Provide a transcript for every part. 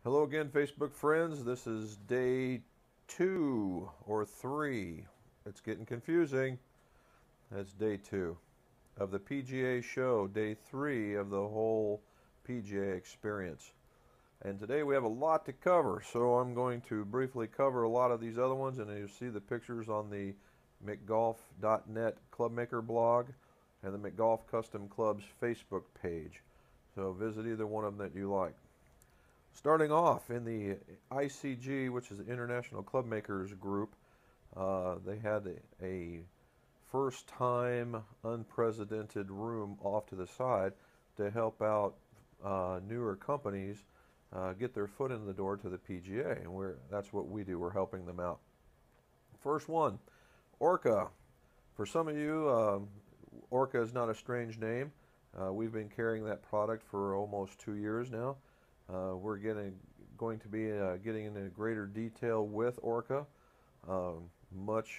Hello again, Facebook friends. This is day 2 or 3. It's getting confusing. That's day 2 of the PGA show, day 3 of the whole PGA experience. And today we have a lot to cover, so I'm going to briefly cover a lot of these other ones, and you'll see the pictures on the Mcgolf.net Clubmaker blog and the Mcgolf Custom Club's Facebook page. So visit either one of them that you like. Starting off in the ICG, which is the International Clubmakers Group, they had a first-time unprecedented room off to the side to help out newer companies get their foot in the door to the PGA, and that's what we do. We're helping them out. First one, Orca. For some of you, Orca is not a strange name. We've been carrying that product for almost 2 years now. We're going to be getting into greater detail with Orca. Much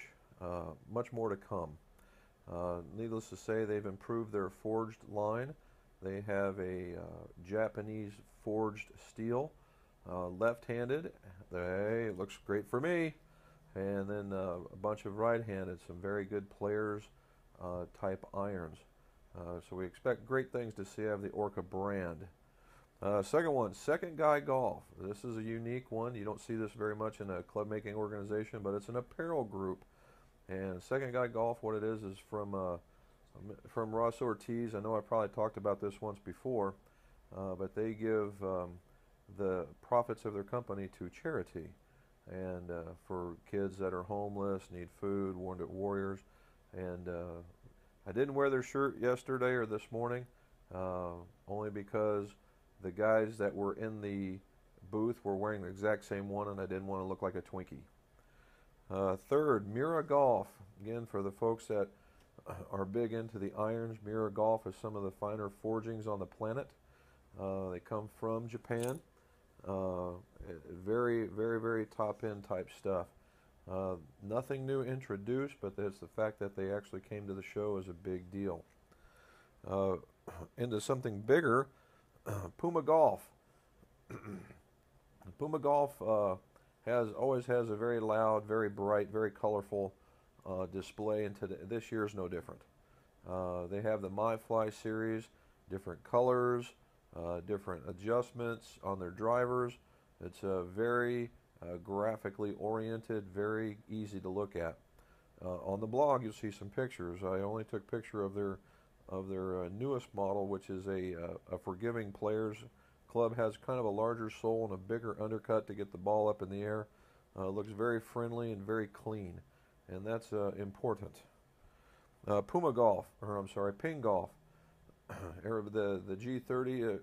more to come. Needless to say, they've improved their forged line. They have a Japanese forged steel, left-handed. It looks great for me. And then a bunch of right-handed, some very good players type irons. So we expect great things to see out of the Orca brand. Second one, Second Guy Golf. This is a unique one. You don't see this very much in a club making organization, but it's an apparel group. And Second Guy Golf, what it is from Ross Ortiz. I know I probably talked about this once before, but they give the profits of their company to charity, and for kids that are homeless, need food, Wounded Warriors. And I didn't wear their shirt yesterday or this morning, only because the guys that were in the booth were wearing the exact same one, and I didn't want to look like a Twinkie. Third, Mira Golf. Again, for the folks that are big into the irons, Mira Golf is some of the finer forgings on the planet. They come from Japan. Very, very, very top-end type stuff. Nothing new introduced, but it's the fact that they actually came to the show is a big deal. Into something bigger, Puma Golf. Puma Golf always has a very loud, very bright, very colorful display, and this year is no different. They have the My Fly series, different colors, different adjustments on their drivers. It's very graphically oriented, very easy to look at. On the blog, you'll see some pictures. I only took a picture of their newest model, which is a forgiving players club. Has kind of a larger sole and a bigger undercut to get the ball up in the air. Looks very friendly and very clean, and that's important. Puma Golf, or I'm sorry, Ping Golf. The G30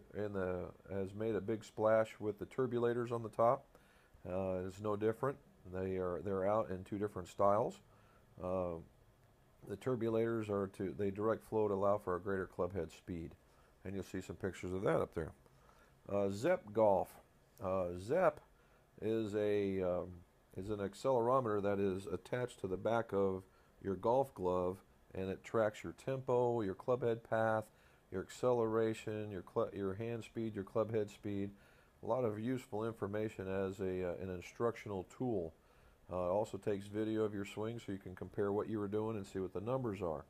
has made a big splash with the turbulators on the top. It's no different. They're out in two different styles. The turbulators they direct flow to allow for a greater club head speed, and you'll see some pictures of that up there. Zep Golf. Zep is an accelerometer that is attached to the back of your golf glove, and it tracks your tempo, your club head path, your acceleration, your hand speed, your club head speed. A lot of useful information as an instructional tool. It also takes video of your swing so you can compare what you were doing and see what the numbers are.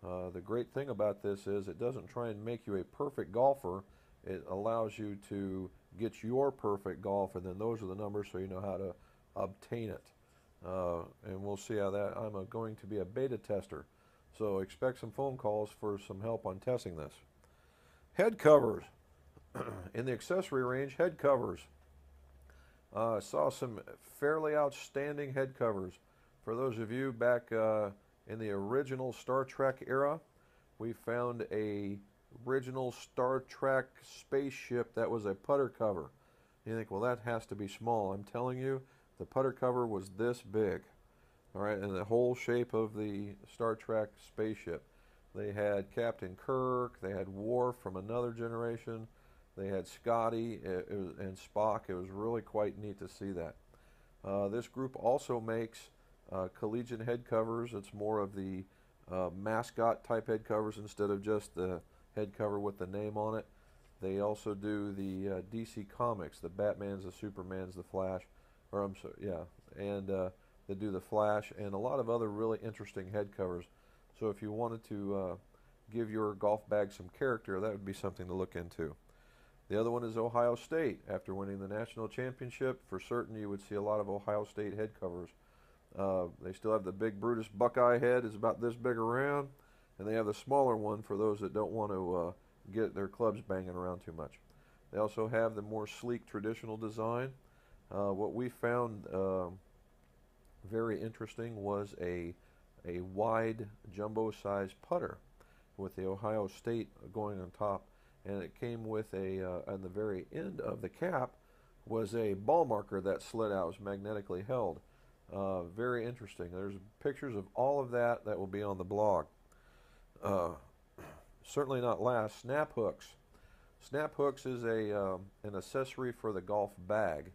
The great thing about this is it doesn't try and make you a perfect golfer. It allows you to get your perfect golf, and then those are the numbers so you know how to obtain it. And we'll see how that. I'm going to be a beta tester, so expect some phone calls for some help on testing this. Head covers. In the accessory range, head covers. Saw some fairly outstanding head covers. For those of you back in the original Star Trek era, we found a original Star Trek spaceship that was a putter cover. You think, well, that has to be small. I'm telling you, the putter cover was this big. All right, and the whole shape of the Star Trek spaceship. They had Captain Kirk, they had Worf from another generation, they had Scotty and Spock. It was really quite neat to see that. This group also makes collegiate head covers. It's more of the mascot type head covers instead of just the head cover with the name on it. They also do the DC Comics, the Batmans, the Supermans, the Flash, or I'm sorry, yeah, and they do the Flash and a lot of other really interesting head covers. So if you wanted to give your golf bag some character, that would be something to look into. The other one is Ohio State. After winning the national championship, for certain you would see a lot of Ohio State head covers. They still have the big Brutus Buckeye head, is about this big around, and they have the smaller one for those that don't want to get their clubs banging around too much. They also have the more sleek traditional design. What we found very interesting was a wide jumbo-sized putter with the Ohio State going on top, and it came with on the very end of the cap was a ball marker that slid out, was magnetically held. Very interesting. There's pictures of all of that that will be on the blog. Certainly not last, snap hooks. Snap hooks is an accessory for the golf bag.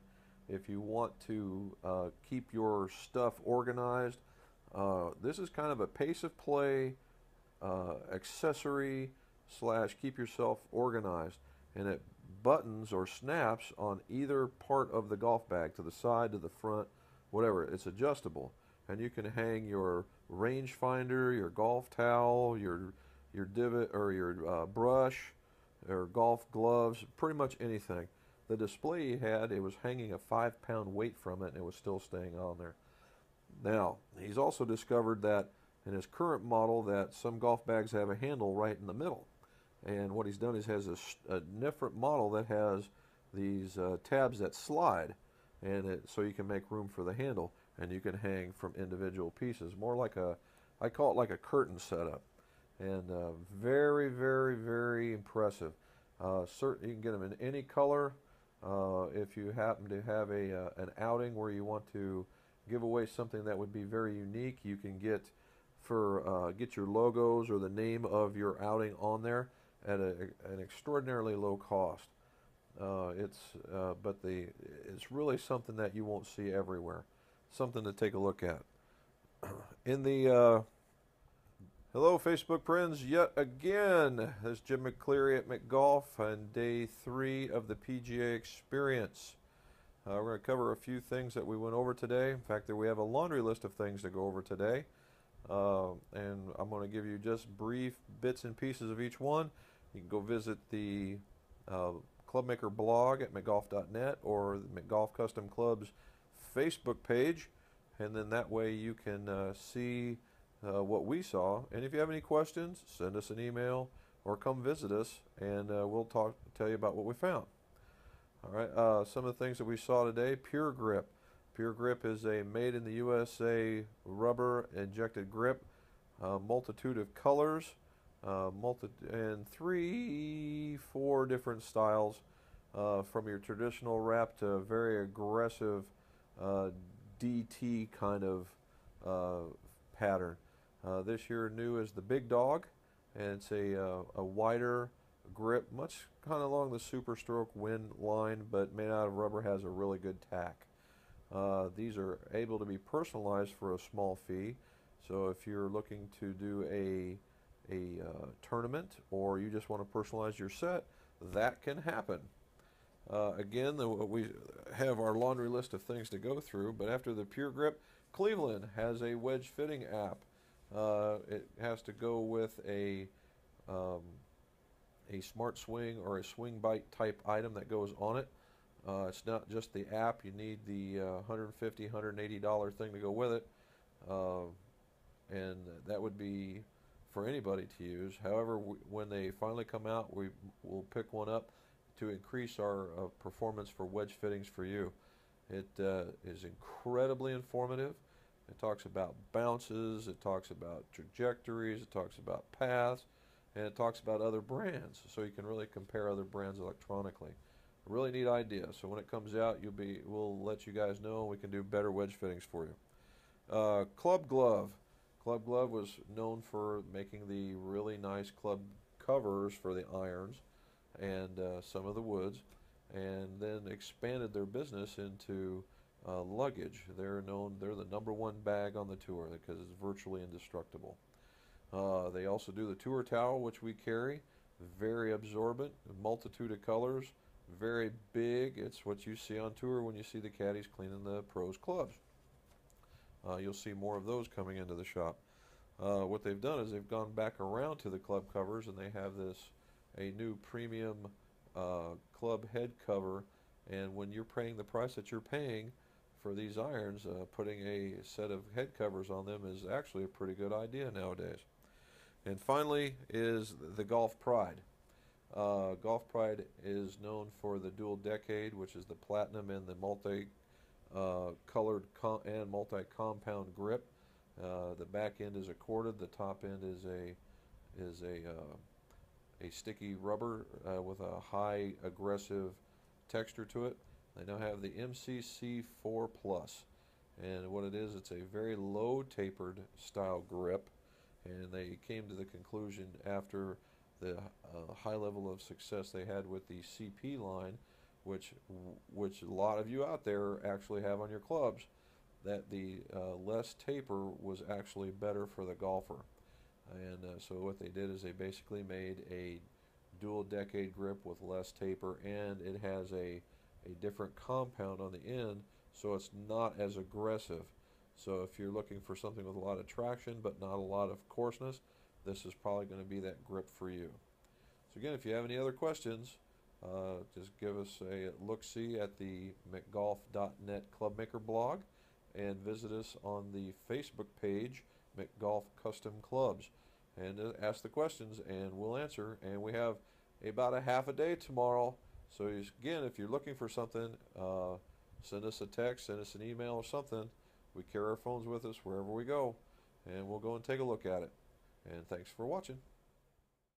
If you want to keep your stuff organized, this is kind of a pace of play accessory / keep yourself organized, and it buttons or snaps on either part of the golf bag, to the side, to the front, whatever. It's adjustable, and you can hang your rangefinder, your golf towel, your divot or your brush, or golf gloves, pretty much anything. The display he had, it was hanging a 5-pound weight from it, and it was still staying on there. Now, he's also discovered that in his current model that some golf bags have a handle right in the middle. And what he's done is has a different model that has these tabs that slide, and so you can make room for the handle, and you can hang from individual pieces, more like I call it like a curtain setup. And very, very, very impressive. Certainly, you can get them in any color. If you happen to have an outing where you want to give away something that would be very unique, you can get your logos or the name of your outing on there at an extraordinarily low cost. It's really something that you won't see everywhere. Something to take a look at. In the hello, Facebook friends, yet again. This is Jim McCleary at Mcgolf on day 3 of the PGA experience. We're going to cover a few things that we went over today. In fact, we have a laundry list of things to go over today. And I'm going to give you just brief bits and pieces of each one. You can go visit the Clubmaker blog at mcgolf.net or the McGolf Custom Club's Facebook page, and then that way you can see what we saw. And if you have any questions, send us an email or come visit us, and we'll tell you about what we found. All right, some of the things that we saw today: Pure Grip. Pure Grip is a made in the USA rubber injected grip, multitude of colors, and 3-4 different styles, from your traditional wrap to very aggressive DT kind of pattern. This year new is the Big Dog, and it's a wider grip, much kind of along the Super Stroke wind line, but made out of rubber, has a really good tack. These are able to be personalized for a small fee, so if you're looking to do a tournament or you just want to personalize your set, that can happen. Again, we have our laundry list of things to go through, but after the Pure Grip, Cleveland has a wedge fitting app. It has to go with a smart swing or a swing bite type item that goes on it. It's not just the app. You need the $150, $180 thing to go with it, and that would be for anybody to use. However, when they finally come out, we will pick one up to increase our performance for wedge fittings for you. It is incredibly informative. It talks about bounces, it talks about trajectories, it talks about paths, and it talks about other brands, so you can really compare other brands electronically. A really neat idea. So when it comes out, we'll let you guys know, and we can do better wedge fittings for you. Club Glove. Club Glove was known for making the really nice club covers for the irons and some of the woods, and then expanded their business into luggage. They're the #1 bag on the tour because it's virtually indestructible. They also do the tour towel, which we carry. very absorbent, a multitude of colors, very big. It's what you see on tour when you see the caddies cleaning the pros' clubs. You'll see more of those coming into the shop. What they've done is they've gone back around to the club covers, and they have a new premium club head cover. And when you're paying the price that you're paying for these irons, putting a set of head covers on them is actually a pretty good idea nowadays. And finally is the Golf Pride. Golf Pride is known for the dual decade, which is the platinum and the multi-colored and multi-compound grip. The back end is a corded. The top end is a sticky rubber with a high aggressive texture to it. They now have the MCC4 Plus, and what it is, it's a very low tapered style grip, and they came to the conclusion after the high level of success they had with the CP line, which a lot of you out there actually have on your clubs, that the less taper was actually better for the golfer. And so what they did is they basically made a dual decade grip with less taper, and it has a different compound on the end, so it's not as aggressive. So if you're looking for something with a lot of traction but not a lot of coarseness, this is probably going to be that grip for you. So again, if you have any other questions, just give us a look-see at the Mcgolf.net Clubmaker blog, and visit us on the Facebook page, Mcgolf Custom Clubs, and ask the questions, and we'll answer. And we have about a half a day tomorrow. So again, if you're looking for something, send us a text, send us an email or something. We carry our phones with us wherever we go, and we'll go and take a look at it. And thanks for watching.